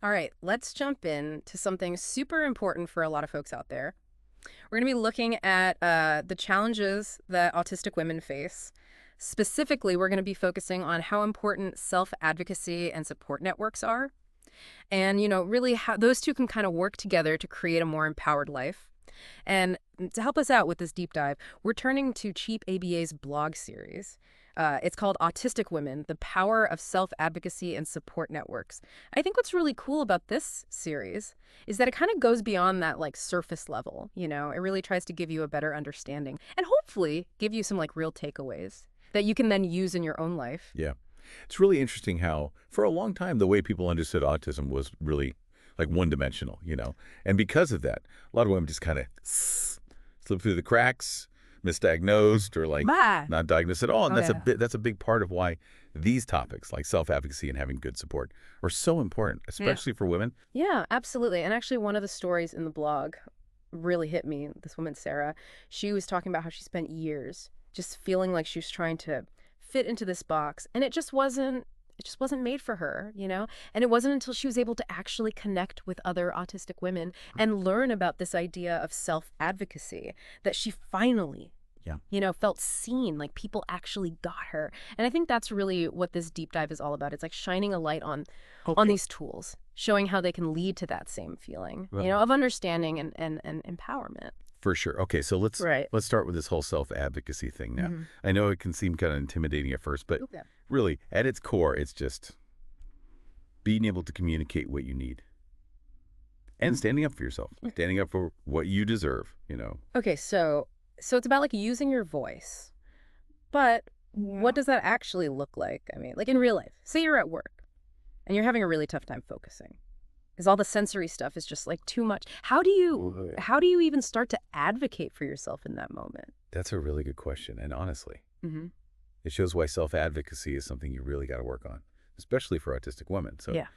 All right, let's jump in to something super important for a lot of folks out there. We're going to be looking at the challenges that autistic women face. Specifically, we're going to be focusing on how important self-advocacy and support networks are. And, really how those two can kind of work together to create a more empowered life. And to help us out with this deep dive, we're turning to Cheap ABA's blog series. It's called Autistic Women, The Power of Self-Advocacy and Support Networks. I think what's really cool about this series is that it kind of goes beyond that like surface level, It really tries to give you a better understanding and hopefully give you some like real takeaways that you can then use in your own life. Yeah. It's really interesting how, for a long time, the way people understood autism was really like one-dimensional. And because of that, a lot of women just kind of slip through the cracks, misdiagnosed, or like Bah. not diagnosed at all. And Oh, yeah. that's a big part of why these topics, like self-advocacy and having good support, are so important, especially for women. Yeah, absolutely. And actually, one of the stories in the blog really hit me. This woman, Sarah, she was talking about how she spent years just feeling like she was trying to fit into this box, and it just wasn't made for her. And it wasn't until she was able to actually connect with other autistic women and learn about this idea of self-advocacy that she finally felt seen, like people actually got her. And I think that's really what this deep dive is all about. It's like shining a light on these tools, showing how they can lead to that same feeling, Right. of understanding and empowerment. For sure. Okay, so let's Right. let's start with this whole self-advocacy thing now. Mhm. I know it can seem kind of intimidating at first, but Yeah. really, at its core, it's just being able to communicate what you need and standing up for yourself, standing up for what you deserve. Okay, so it's about like using your voice. But what does that actually look like? I mean, like in real life. Say you're at work and you're having a really tough time focusing because all the sensory stuff is just like too much. How do you even start to advocate for yourself in that moment? That's a really good question. And honestly, Mm-hmm. it shows why self-advocacy is something you really got to work on, especially for autistic women. So Yeah.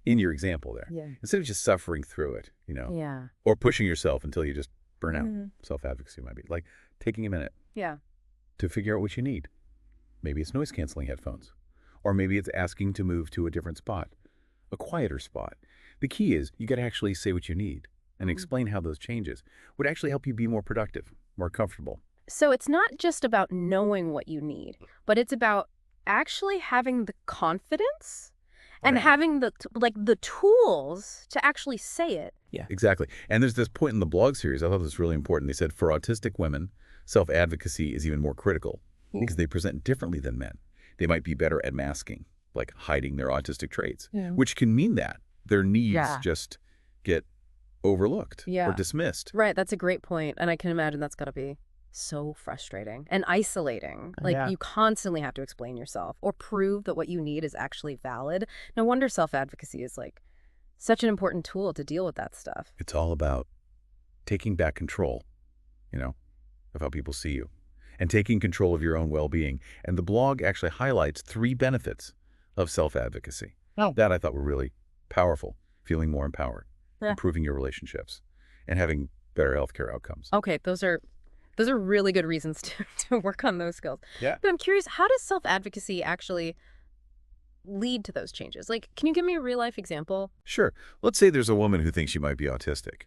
in your example there, Yeah. instead of just suffering through it, Yeah. or pushing yourself until you just burn out, Mhm. self-advocacy might be like taking a minute Yeah. to figure out what you need. Maybe it's noise-canceling headphones, or maybe it's asking to move to a different spot, a quieter spot. The key is you got to actually say what you need and explain how those changes would actually help you be more productive, more comfortable. So it's not just about knowing what you need, but it's about actually having the confidence and Right. having the tools to actually say it. Yeah, exactly. And there's this point in the blog series, I thought this was really important. They said for autistic women, self-advocacy is even more critical because they present differently than men. They might be better at masking, like hiding their autistic traits, which can mean that their needs Yeah. just get overlooked Yeah. or dismissed. Right, that's a great point, and I can imagine that's got to be so frustrating and isolating. Like Yeah. you constantly have to explain yourself or prove that what you need is actually valid. No wonder self-advocacy is like such an important tool to deal with that stuff. It's all about taking back control, of how people see you and taking control of your own well-being. And the blog actually highlights 3 benefits of self-advocacy. Oh. That I thought were really powerful, feeling more empowered, Yeah. improving your relationships, and having better healthcare outcomes. Okay, those are really good reasons to work on those skills. Yeah. But I'm curious, how does self-advocacy actually lead to those changes? Like, can you give me a real life example? Sure. Let's say there's a woman who thinks she might be autistic,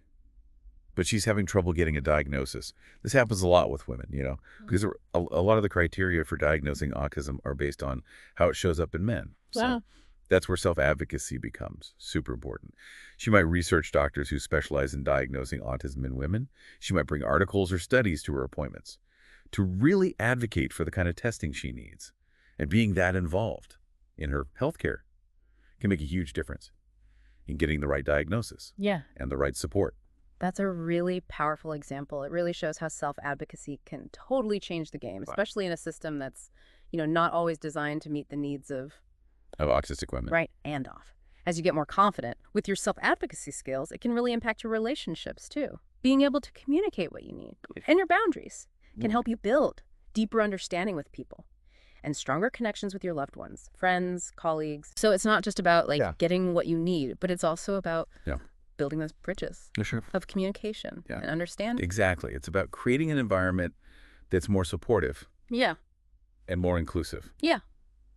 but she's having trouble getting a diagnosis. This happens a lot with women, because a lot of the criteria for diagnosing autism are based on how it shows up in men. So Wow. that's where self-advocacy becomes super important. She might research doctors who specialize in diagnosing autism in women. She might bring articles or studies to her appointments to really advocate for the kind of testing she needs. And being that involved in her healthcare can make a huge difference in getting the right diagnosis Yeah. and the right support. That's a really powerful example. It really shows how self-advocacy can totally change the game, especially in a system that's, not always designed to meet the needs of Of autistic women. right and off. As you get more confident with your self-advocacy skills, it can really impact your relationships too. Being able to communicate what you need and your boundaries can help you build deeper understanding with people and stronger connections with your loved ones, friends, colleagues. So it's not just about getting what you need, but it's also about building those bridges Sure. of communication Yeah. and understanding. Exactly. It's about creating an environment that's more supportive Yeah. and more inclusive Yeah.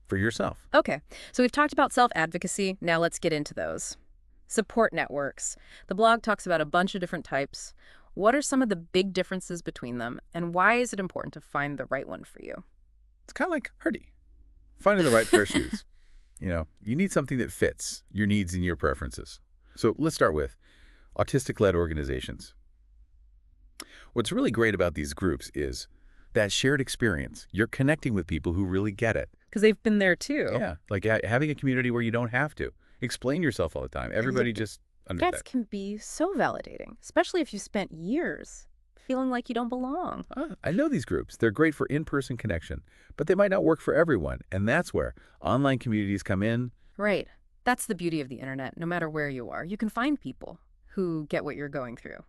for yourself. Okay. So we've talked about self-advocacy. Now let's get into those. Support networks. The blog talks about a bunch of different types. What are some of the big differences between them, and why is it important to find the right one for you? It's kind of like herding, finding the right pair of shoes. You need something that fits your needs and your preferences. So let's start with autistic-led organizations. What's really great about these groups is that shared experience. You're connecting with people who really get it. Because they've been there too. Yeah, like having a community where you don't have to explain yourself all the time. Everybody just understands. That can be so validating, especially if you spent years feeling like you don't belong. I know these groups. They're great for in-person connection, but they might not work for everyone. And that's where online communities come in. Right. That's the beauty of the internet. No matter where you are, you can find people who get what you're going through.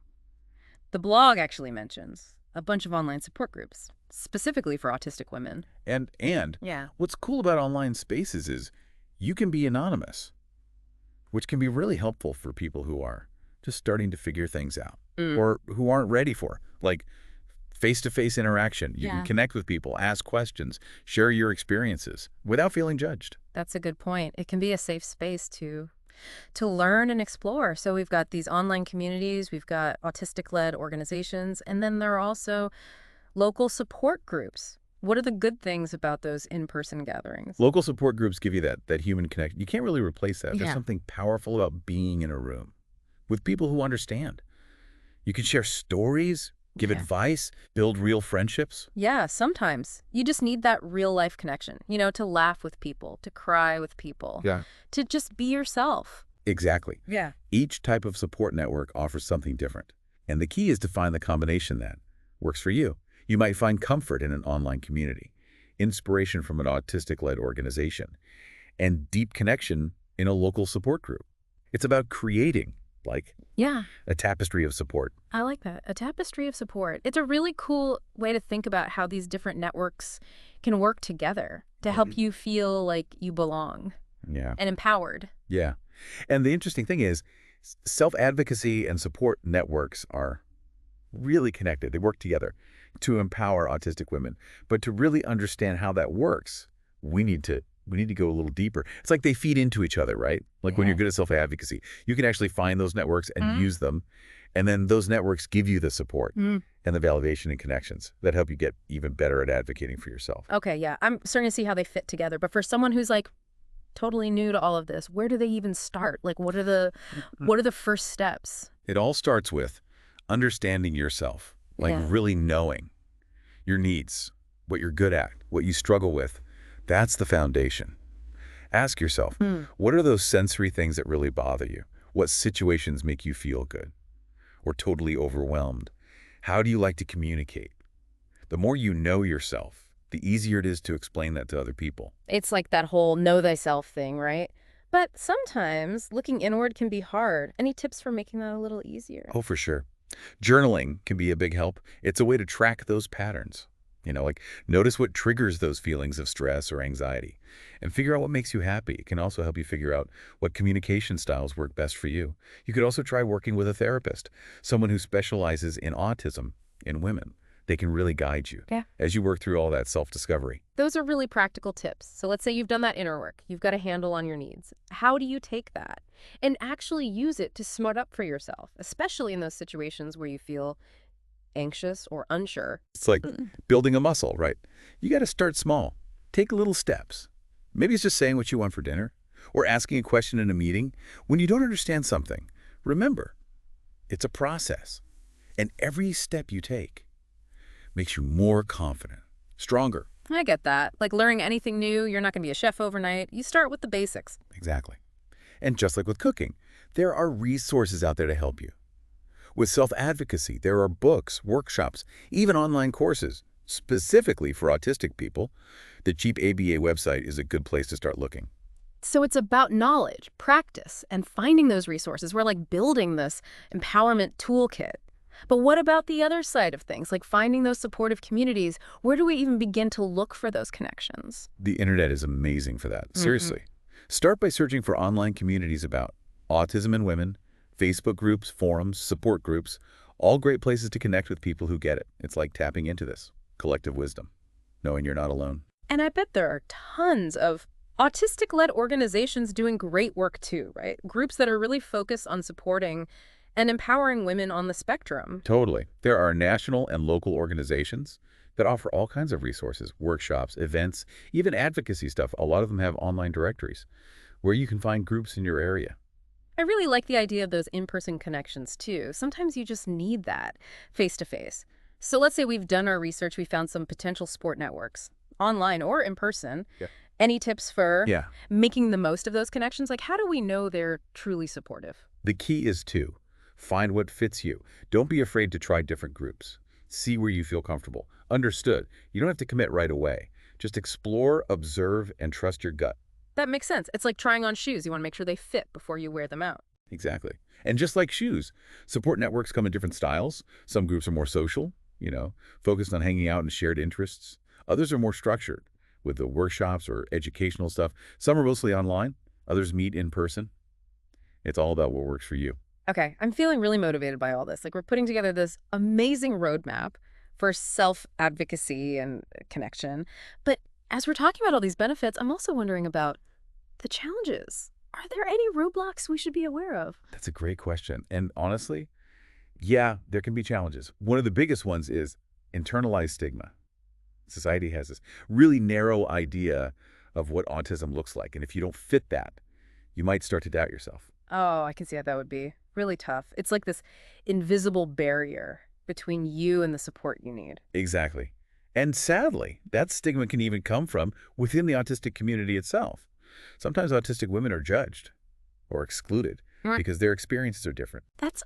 The blog actually mentions a bunch of online support groups, specifically for autistic women. And Yeah. what's cool about online spaces is you can be anonymous, which can be really helpful for people who are just starting to figure things out or who aren't ready for, like face-to-face interaction. You can connect with people, ask questions, share your experiences without feeling judged. That's a good point. It can be a safe space to learn and explore. So we've got these online communities, we've got autistic-led organizations, and then there are also local support groups. What are the good things about those in-person gatherings? Local support groups give you that human connection. You can't really replace that. There's Yeah. something powerful about being in a room with people who understand. You can share stories, give Yeah. advice, build real friendships. Yeah, sometimes you just need that real life connection, to laugh with people, to cry with people, Yeah. to just be yourself. Exactly. Yeah. Each type of support network offers something different. And the key is to find the combination that works for you. You might find comfort in an online community, inspiration from an autistic-led organization, and deep connection in a local support group. It's about creating, like, Yeah, a tapestry of support. I like that. A tapestry of support. It's a really cool way to think about how these different networks can work together to help you feel like you belong Yeah. and empowered. Yeah. And the interesting thing is, self-advocacy and support networks are really connected. They work together to empower autistic women. But to really understand how that works, we need to go a little deeper. It's like they feed into each other, right? Like when you're good at self-advocacy, you can actually find those networks and use them. And then those networks give you the support and the validation and connections that help you get even better at advocating for yourself. Okay, yeah, I'm starting to see how they fit together. But for someone who's like totally new to all of this, where do they even start? Like, what are the first steps? It all starts with understanding yourself, like Yeah. really knowing your needs, what you're good at, what you struggle with. That's the foundation. Ask yourself, what are those sensory things that really bother you? What situations make you feel good or totally overwhelmed? How do you like to communicate? The more you know yourself, the easier it is to explain that to other people. It's like that whole know thyself thing, right? But sometimes looking inward can be hard. Any tips for making that a little easier? Oh, for sure. Journaling can be a big help. It's a way to track those patterns. Like notice what triggers those feelings of stress or anxiety and figure out what makes you happy. It can also help you figure out what communication styles work best for you. You could also try working with a therapist, someone who specializes in autism in women. They can really guide you as you work through all that self-discovery. Those are really practical tips. So let's say you've done that inner work. You've got a handle on your needs. How do you take that and actually use it to smart up for yourself, especially in those situations where you feel anxious or unsure? It's like building a muscle, right? You got to start small. Take little steps. Maybe it's just saying what you want for dinner or asking a question in a meeting. When you don't understand something, remember, it's a process. And every step you take makes you more confident, stronger. I get that. Like learning anything new, you're not going to be a chef overnight. You start with the basics. Exactly. And just like with cooking, there are resources out there to help you. With self-advocacy, there are books, workshops, even online courses, specifically for autistic people. The Cheap ABA website is a good place to start looking. So it's about knowledge, practice, and finding those resources. We're like building this empowerment toolkit. But what about the other side of things, like finding those supportive communities? Where do we even begin to look for those connections? The internet is amazing for that. Seriously. Start by searching for online communities about autism in women, Facebook groups, forums, support groups, all great places to connect with people who get it. It's like tapping into this collective wisdom, knowing you're not alone. And I bet there are tons of Autistic-led organizations doing great work too, right? Groups that are really focused on supporting and empowering women on the spectrum. Totally. There are national and local organizations that offer all kinds of resources, workshops, events, even advocacy stuff. A lot of them have online directories where you can find groups in your area. I really like the idea of those in-person connections too. Sometimes you just need that face-to-face. So let's say we've done our research, we found some potential support networks, online or in person. Yeah. Any tips for Yeah. making the most of those connections? Like, how do we know they're truly supportive? The key is to find what fits you. Don't be afraid to try different groups. See where you feel comfortable. Understood. You don't have to commit right away. Just explore, observe, and trust your gut. That makes sense. It's like trying on shoes. You want to make sure they fit before you wear them out. Exactly. And just like shoes, support networks come in different styles. Some groups are more social, focused on hanging out and shared interests. Others are more structured with the workshops or educational stuff. Some are mostly online. Others meet in person. It's all about what works for you. Okay, I'm feeling really motivated by all this. Like, we're putting together this amazing roadmap for self-advocacy and connection. But as we're talking about all these benefits, I'm also wondering about the challenges. Are there any roadblocks we should be aware of? That's a great question. And honestly, yeah, there can be challenges. One of the biggest ones is internalized stigma. Society has this really narrow idea of what autism looks like. And if you don't fit that, you might start to doubt yourself. Oh, I can see how that would be really tough. It's like this invisible barrier between you and the support you need. Exactly. And sadly, that stigma can even come from within the autistic community itself. Sometimes autistic women are judged or excluded Right. because their experiences are different. That's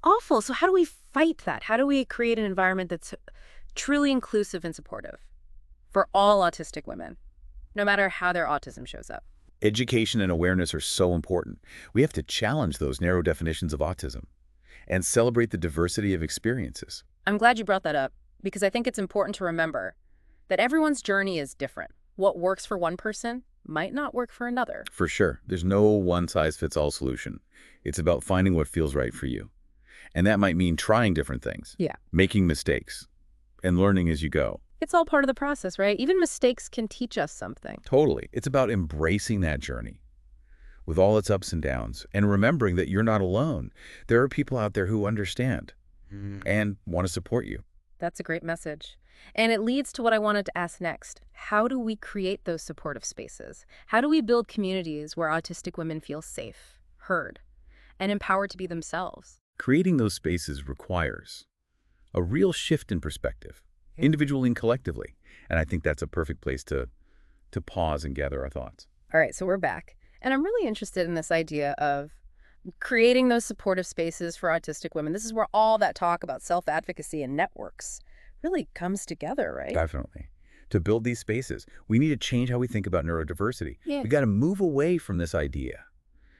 awful. So how do we fight that? How do we create an environment that's truly inclusive and supportive for all autistic women, no matter how their autism shows up? Education and awareness are so important. We have to challenge those narrow definitions of autism and celebrate the diversity of experiences. I'm glad you brought that up because I think it's important to remember that everyone's journey is different. What works for one person might not work for another. For sure, there's no one-size-fits-all solution. It's about finding what feels right for you. And that might mean trying different things, Yeah. making mistakes, and learning as you go. It's all part of the process, right? Even mistakes can teach us something. Totally. It's about embracing that journey with all its ups and downs and remembering that you're not alone. There are people out there who understand and want to support you. That's a great message. And it leads to what I wanted to ask next. How do we create those supportive spaces? How do we build communities where autistic women feel safe, heard, and empowered to be themselves? Creating those spaces requires a real shift in perspective, individually and collectively. And I think that's a perfect place to pause and gather our thoughts. All right, so we're back. And I'm really interested in this idea of creating those supportive spaces for autistic women. This is where all that talk about self-advocacy and networks really comes together, right? Definitely. To build these spaces, we need to change how we think about neurodiversity. Yeah. We got to move away from this idea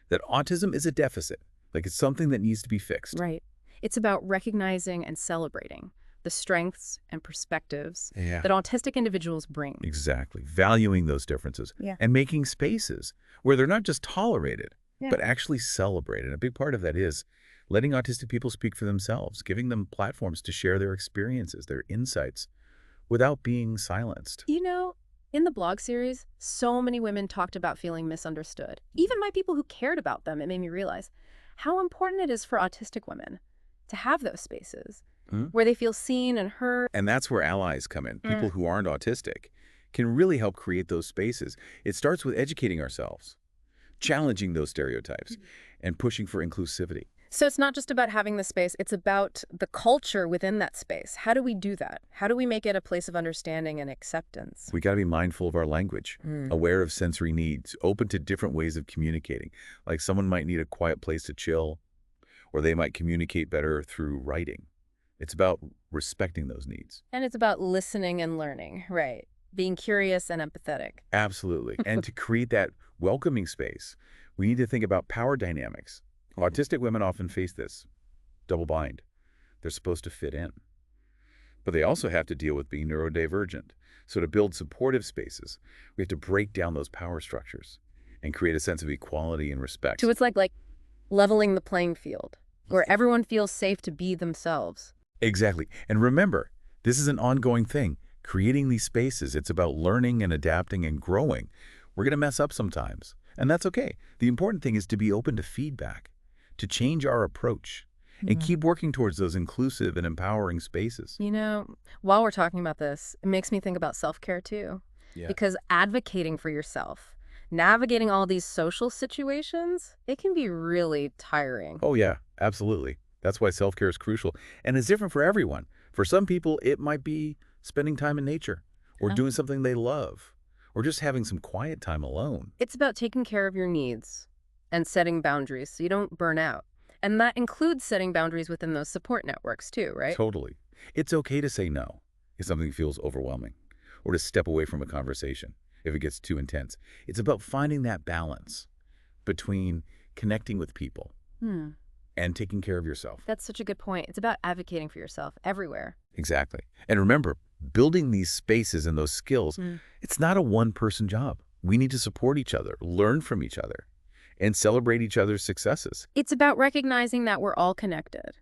that autism is a deficit, like it's something that needs to be fixed. Right. It's about recognizing and celebrating the strengths and perspectives Yeah. that autistic individuals bring. Exactly. Valuing those differences Yeah. and making spaces where they're not just tolerated, Yeah. but actually celebrated. And a big part of that is letting autistic people speak for themselves, giving them platforms to share their experiences, their insights, without being silenced. You know, in the blog series, so many women talked about feeling misunderstood. Even by people who cared about them, it made me realize how important it is for autistic women to have those spaces where they feel seen and heard. And that's where allies come in. People who aren't autistic can really help create those spaces. It starts with educating ourselves, challenging those stereotypes, and pushing for inclusivity. So it's not just about having the space, it's about the culture within that space. How do we do that? How do we make it a place of understanding and acceptance? We got to be mindful of our language, aware of sensory needs, open to different ways of communicating. Like someone might need a quiet place to chill, or they might communicate better through writing. It's about respecting those needs. And it's about listening and learning, right? Being curious and empathetic. Absolutely. And to create that welcoming space, we need to think about power dynamics. Autistic women often face this double bind. They're supposed to fit in. But they also have to deal with being neurodivergent. So to build supportive spaces, we have to break down those power structures and create a sense of equality and respect. So it's like leveling the playing field, where everyone feels safe to be themselves. Exactly. And remember, this is an ongoing thing. Creating these spaces, it's about learning and adapting and growing We're going to mess up sometimes, and that's okay. The important thing is to be open to feedback, to change our approach, and Yeah. keep working towards those inclusive and empowering spaces. You know, while we're talking about this, it makes me think about self-care too. Yeah. Because advocating for yourself, navigating all these social situations, it can be really tiring. Oh, yeah, absolutely. That's why self-care is crucial, and it's different for everyone. For some people, it might be spending time in nature, or Uh, doing something they love, or just having some quiet time alone. It's about taking care of your needs and setting boundaries so you don't burn out. And that includes setting boundaries within those support networks too, right? Totally. It's okay to say no if something feels overwhelming, or to step away from a conversation if it gets too intense. It's about finding that balance between connecting with people Hmm. and taking care of yourself. That's such a good point. It's about advocating for yourself everywhere. Exactly. And remember, building these spaces and those skills, Hmm. it's not a one-person job. We need to support each other, learn from each other, and celebrate each other's successes. It's about recognizing that we're all connected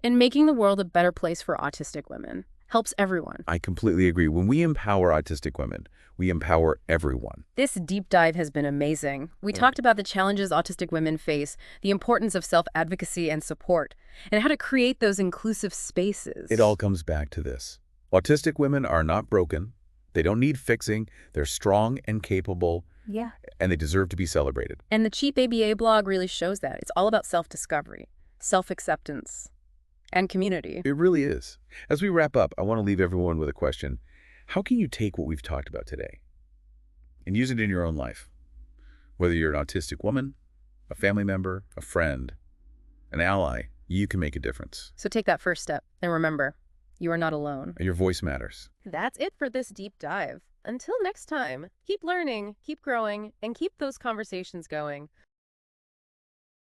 and making the world a better place for autistic women. Helps everyone. I completely agree. When we empower autistic women, we empower everyone. This deep dive has been amazing. We talked about the challenges autistic women face, the importance of self-advocacy and support, and how to create those inclusive spaces. It all comes back to this. Autistic women are not broken. They don't need fixing. They're strong and capable, Yeah. and they deserve to be celebrated. And the Cheap ABA blog really shows that. It's all about self-discovery, self-acceptance, and community. It really is. As we wrap up, I want to leave everyone with a question. How can you take what we've talked about today and use it in your own life? Whether you're an autistic woman, a family member, a friend, an ally, you can make a difference. So take that first step, and remember, you are not alone. And your voice matters. That's it for this deep dive. Until next time, keep learning, keep growing, and keep those conversations going.